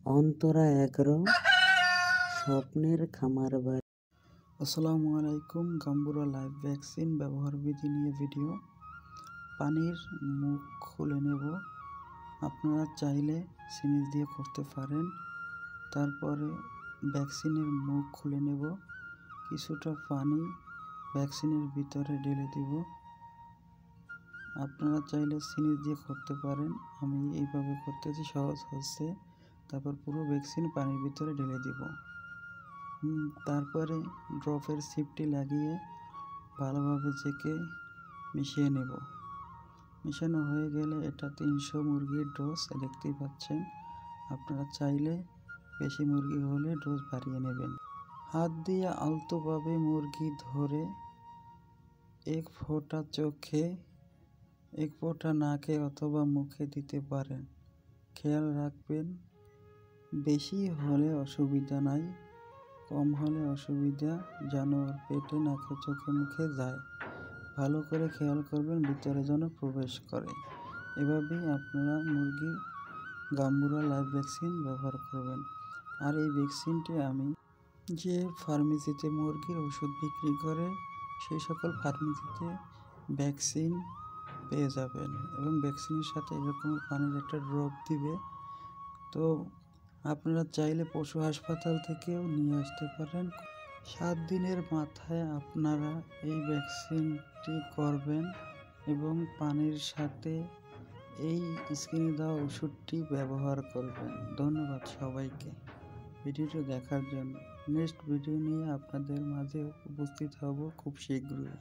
Antara agro, স্বপ্নের খামার বাড়ি। আসসালামু আলাইকুম। গাম্বুরা লাইভ ভ্যাকসিন ব্যবহার বিধি নিয়ে ভিডিও। পানির মুখ খুলে নেব। আপনারা চাইলে সিরিঞ্জ দিয়ে করতে পারেন। তারপরে ভ্যাকসিনের মুখ খুলে নেব, কিছুটা পানি ভ্যাকসিনের ভিতরে ঢেলে দিব। আপনারা চাইলে সিরিঞ্জ দিয়ে করতে পারেন, আমি এইভাবে করতেছি, সহজ হচ্ছে। তারপর পুরো ভ্যাকসিন পানির ভিতরে ঢেলে দিব। তারপরে ড্রপের সিপটি লাগিয়ে ভালোভাবে চেকে মিশিয়ে নেব। মিশানো হয়ে গেলে এটা 300 মুরগির ডোজ, দেখতেই পাচ্ছেন। আপনারা চাইলে বেশি মুরগি হলে ডোজ বাড়িয়ে নেবেন। হাত দিয়ে আলতোভাবে মুরগি ধরে এক ফোঁটা চোখে, এক ফোঁটা নাকে অথবা মুখে দিতে পারেন। খেয়াল রাখবেন, বেশি হলে অসুবিধা নাই, কম হলে অসুবিধা, জানোয়ার পেটে নাকে চোখে মুখে যায়। ভালো করে খেয়াল করবেন ভিতরে যেন প্রবেশ করে। এভাবেই আপনারা মুরগির গাম্বুরা লাইভ ভ্যাকসিন ব্যবহার করবেন। আর এই ভ্যাকসিনটি আমি যে ফার্মেসিতে মুরগির ওষুধ বিক্রি করে সেই সকল ফার্মেসিতে ভ্যাকসিন পেয়ে যাবেন, এবং ভ্যাকসিনের সাথে এরকম পানির একটা ড্রপ দিবে। তো আপনারা চাইলে পশু হাসপাতাল থেকেও নিয়ে আসতে পারেন। 7 দিনের মাথায় আপনারা এই ভ্যাকসিনটি করবেন এবং পানির সাথে এই স্ক্রিনে দেওয়া ওষুধটি ব্যবহার করবেন। ধন্যবাদ সবাইকে ভিডিওটি দেখার জন্য। নেক্সট ভিডিও নিয়ে আপনাদের মাঝে উপস্থিত হব খুব শীঘ্রই।